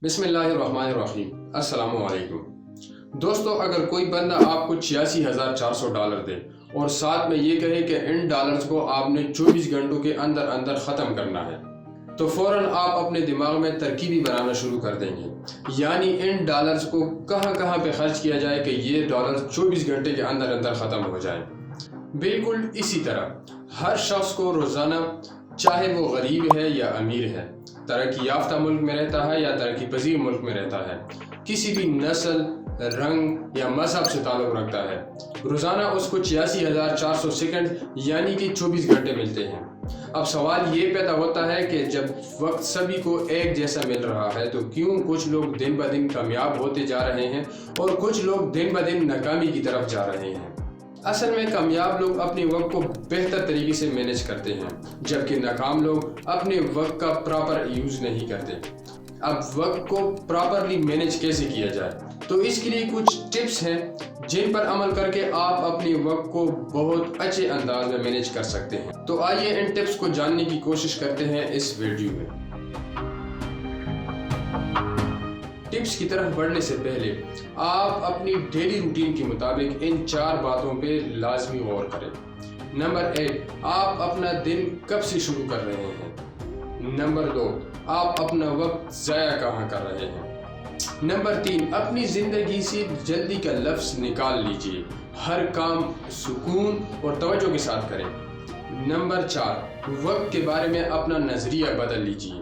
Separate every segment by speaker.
Speaker 1: बिस्मिल्लाहिर्रहमानिर्रहीम। अस्सलामु अलैकुम दोस्तों, अगर कोई बंदा आपको $86,400 दे और साथ में ये कहे कि इन डॉलर्स को आपने 24 घंटों के अंदर अंदर ख़त्म करना है, तो फ़ौरन आप अपने दिमाग में तरकीबी बनाना शुरू कर देंगे। यानी इन डॉलर्स को कहाँ कहाँ पे खर्च किया जाए कि ये डॉलर 24 घंटे के अंदर अंदर ख़त्म हो जाए। बिल्कुल इसी तरह हर शख्स को रोज़ाना, चाहे वो गरीब है या अमीर है, तरक्की याफ्ता मुल्क में रहता है या तरक्की पजीर मुल्क में रहता है, किसी भी नस्ल, रंग या मजहब से ताल्लुक़ रखता है, रोज़ाना उसको 86,400 सेकंड यानी कि 24 घंटे मिलते हैं। अब सवाल ये पैदा होता है कि जब वक्त सभी को एक जैसा मिल रहा है तो क्यों कुछ लोग दिन ब दिन कामयाब होते जा रहे हैं और कुछ लोग दिन ब दिन नाकामी की तरफ जा रहे हैं। असल में कामयाब लोग अपने वक्त को बेहतर तरीके से मैनेज करते हैं, जबकि नाकाम लोग अपने वक्त का प्रॉपर यूज़ नहीं करते। अब वक्त को प्रॉपरली मैनेज कैसे किया जाए, तो इसके लिए कुछ टिप्स हैं जिन पर अमल करके आप अपने वक्त को बहुत अच्छे अंदाज में मैनेज कर सकते हैं। तो आइए इन टिप्स को जानने की कोशिश करते हैं इस वीडियो में। टिप्स की तरफ बढ़ने से पहले आप अपनी डेली रूटीन के मुताबिक इन 4 बातों पे लाजमी गौर करें। नंबर 1, आप अपना दिन कब से शुरू कर रहे हैं। नंबर 2, आप अपना वक्त ज़ाया कहाँ कर रहे हैं। नंबर 3, अपनी ज़िंदगी से जल्दी का लफ्ज़ निकाल लीजिए, हर काम सुकून और तवज्जो के साथ करें। नंबर 4, वक्त के बारे में अपना नज़रिया बदल लीजिए।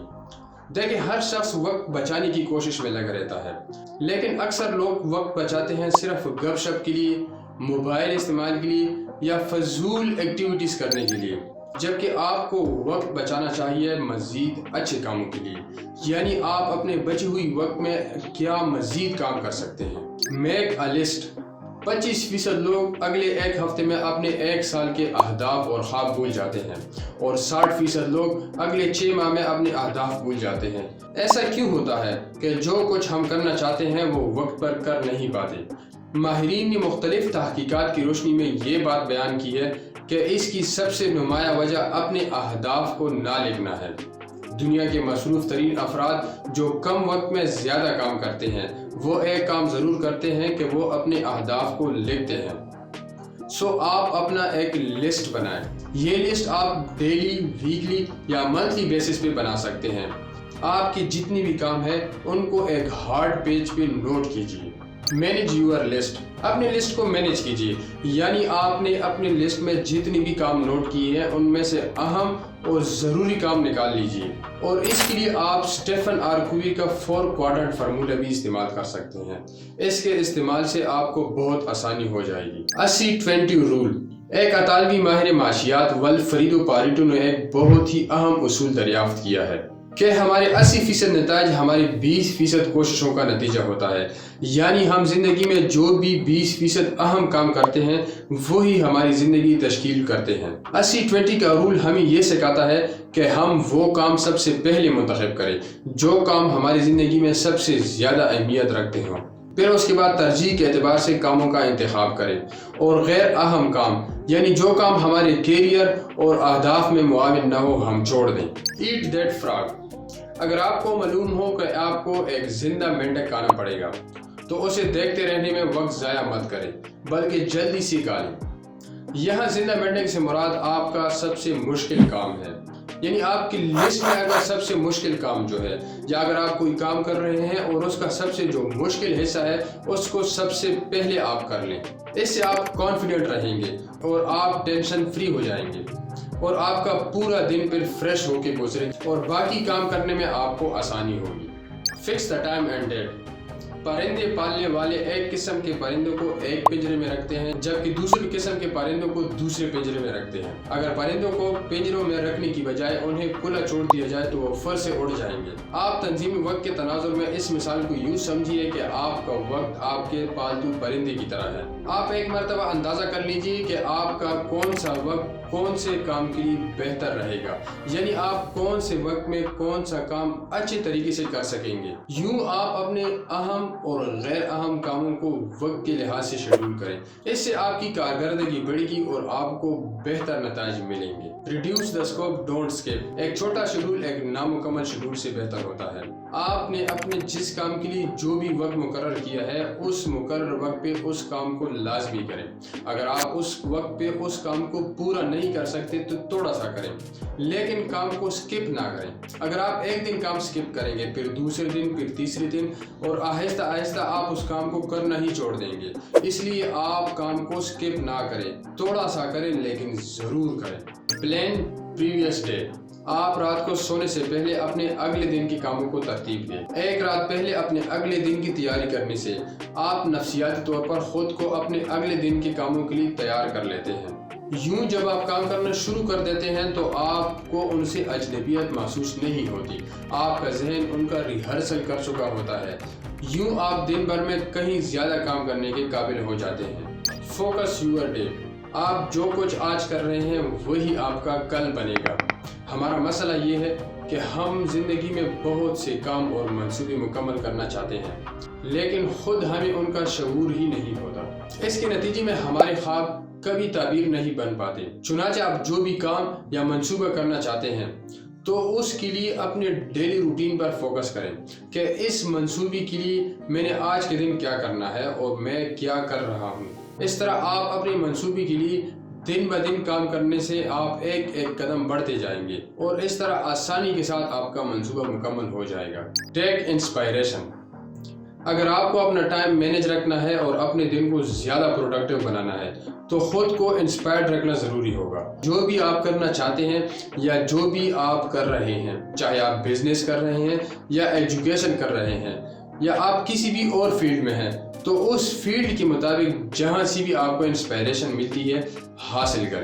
Speaker 1: देखिए, हर शख्स वक्त बचाने की कोशिश में लगा रहता है, लेकिन अक्सर लोग वक्त बचाते हैं सिर्फ गपशप के लिए, मोबाइल इस्तेमाल के लिए या फजूल एक्टिविटीज़ करने के लिए, जबकि आपको वक्त बचाना चाहिए मज़ीद अच्छे कामों के लिए। यानी आप अपने बची हुई वक्त में क्या मज़ीद काम कर सकते हैं। Make a list. 25% लोग अगले एक हफ्ते में अपने 1 साल के अहदाफ और ख्वाब भूल जाते हैं और 60% लोग अगले 6 माह में अपने अहदाफ भूल जाते हैं। ऐसा क्यों होता है कि जो कुछ हम करना चाहते हैं वो वक्त पर कर नहीं पाते। माहिरीन ने मुख्तलिफ तहकीकात की रोशनी में ये बात बयान की है कि इसकी सबसे नुमाया वजह अपने अहदाफ को ना लिखना है। दुनिया के मसरूफ़ तरीन अफराद जो कम वक्त में ज़्यादा काम करते हैं, वो एक काम ज़रूर करते हैं कि वो अपने अहदाफ को लिखते हैं। सो आप अपना एक लिस्ट बनाएं। ये लिस्ट आप डेली, वीकली या मंथली बेसिस पे बना सकते हैं। आपकी जितनी भी काम है उनको एक हार्ड पेज पे नोट कीजिए। Manage your list. अपने लिस्ट को मैनेज कीजिए, यानी आपने अपने लिस्ट में जितनी भी काम नोट किए हैं उनमें से अहम और ज़रूरी काम निकाल लीजिए। और इसके लिए आप स्टेफन आर कवी का 4 क्वाड्रेंट फार्मूला भी इस्तेमाल कर सकते हैं। इसके इस्तेमाल से आपको बहुत आसानी हो जाएगी। 80-20 रूल। एक अतालवी माहिर माशियात वल्फ्रीडो पारेटो ने एक बहुत ही अहम उसूल दरियाफ्त किया है कि हमारे 80% नताज हमारी 20% कोशिशों का नतीजा होता है। यानी हम ज़िंदगी में जो भी 20% अहम काम करते हैं वही हमारी ज़िंदगी तश्कील करते हैं। 80-20 का रूल हमें ये सिखाता है कि हम वो काम सबसे पहले मुंतखब करें जो काम हमारी ज़िंदगी में सबसे ज़्यादा अहमियत रखते हों। फिर उसके बाद तरजीह के एतबार से कामों का इंतखाब करें और गैर अहम काम यानी जो काम हमारे कैरियर और अहदाफ में मुआविन न हो हम छोड़ दें। Eat that frog. अगर आपको मालूम हो कि आपको एक जिंदा मेंढक खाना पड़ेगा तो उसे देखते रहने में वक्त ज़ाया मत करें, बल्कि जल्दी से खा लें। यहाँ जिंदा मेंढक से मुराद आपका सबसे मुश्किल काम है। यानी आपकी लिस्ट में अगर सबसे मुश्किल काम जो है, या अगर आप कोई काम कर रहे हैं और उसका सबसे जो मुश्किल हिस्सा है उसको सबसे पहले आप कर लें। इससे आप कॉन्फिडेंट रहेंगे और आप टेंशन फ्री हो जाएंगे और आपका पूरा दिन फिर फ्रेश होके गुजरे और बाकी काम करने में आपको आसानी होगी। Fix the time and date. परिंदे पालने वाले एक किस्म के परिंदों को एक पिंजरे में रखते हैं, जबकि दूसरे किस्म के परिंदों को दूसरे पिंजरे में रखते हैं। अगर परिंदों को पिंजरों में रखने की बजाय उन्हें खुला छोड़ दिया जाए तो वो फर से उड़ जाएंगे। आप तंजीमी वक्त के तनाजुर में इस मिसाल को यूँ समझिए कि आपका वक्त आपके पालतू परिंदे की तरह है। आप एक मरतबा अंदाज़ा कर लीजिए कि आपका कौन सा वक्त कौन से काम के लिए बेहतर रहेगा, यानी आप कौन से वक्त में कौन सा काम अच्छे तरीके से कर सकेंगे। यूँ आप अपने अहम अहम और गैर अहम कामों को वक्त के लिहाज से शेड्यूल करें। इससे आपकी कारकर्दगी बढ़ेगी और आपको बेहतर नताइज मिलेंगे। Reduce the scope, don't skip. एक छोटा शेड्यूल एक नामुकम्मल शेड्यूल से बेहतर होता है। आपने अपने जिस काम के लिए जो भी वक्त मुकर्रर किया है, उस मुकर्रर वक्त पे उस काम को लाजमी करें। अगर आप उस वक्त पे उस काम को पूरा नहीं कर सकते तो थोड़ा सा करें, लेकिन काम को स्किप ना करें। अगर आप एक दिन काम स्किप करेंगे, फिर दूसरे दिन, फिर तीसरे दिन, और आहिस्ता आहिस्ता आप उस काम को करना ही छोड़ देंगे। इसलिए आप काम को स्किप ना करें, थोड़ा सा करें लेकिन ज़रूर करें। Plan previous day. आप रात को सोने से पहले अपने अगले दिन के कामों को तरतीब दें। एक रात पहले अपने अगले दिन की तैयारी करने से आप नफ्सियाती तौर पर खुद को अपने अगले दिन के कामों के लिए तैयार कर लेते हैं। यूं जब आप काम करना शुरू कर देते हैं तो आपको उनसे अजनबियत महसूस नहीं होती। आपका जहन उनका रिहर्सल कर चुका होता है। यूं आप दिन भर में कहीं ज़्यादा काम करने के काबिल हो जाते हैं। Focus your day. आप जो कुछ आज कर रहे हैं वही आपका कल बनेगा। हमारा मसला ये है कि हम ज़िंदगी में बहुत से काम और मंसूबे मुकम्मल करना चाहते हैं, लेकिन खुद हमें उनका शऊर ही नहीं होता। इसके नतीजे में हमारे ख्वाब कभी ताबीर नहीं बन पाते। चुनांचे आप जो भी काम या मंसूबा करना चाहते हैं तो उसके लिए अपने डेली रूटीन पर फोकस करें कि इस मंसूबे के लिए मैंने आज के दिन क्या करना है और मैं क्या कर रहा हूँ। इस तरह आप अपने मंसूबे के लिए दिन ब दिन काम करने से आप एक एक कदम बढ़ते जाएंगे और इस तरह आसानी के साथ आपका मंसूबा मुकम्मल हो जाएगा। Take inspiration. अगर आपको अपना टाइम मैनेज रखना है और अपने दिन को ज़्यादा प्रोडक्टिव बनाना है तो ख़ुद को इंस्पायर्ड रखना ज़रूरी होगा। जो भी आप करना चाहते हैं या जो भी आप कर रहे हैं, चाहे आप बिजनेस कर रहे हैं या एजुकेशन कर रहे हैं या आप किसी भी और फील्ड में हैं, तो उस फील्ड के मुताबिक जहाँ से भी आपको इंस्पायरेशन मिलती है हासिल करें।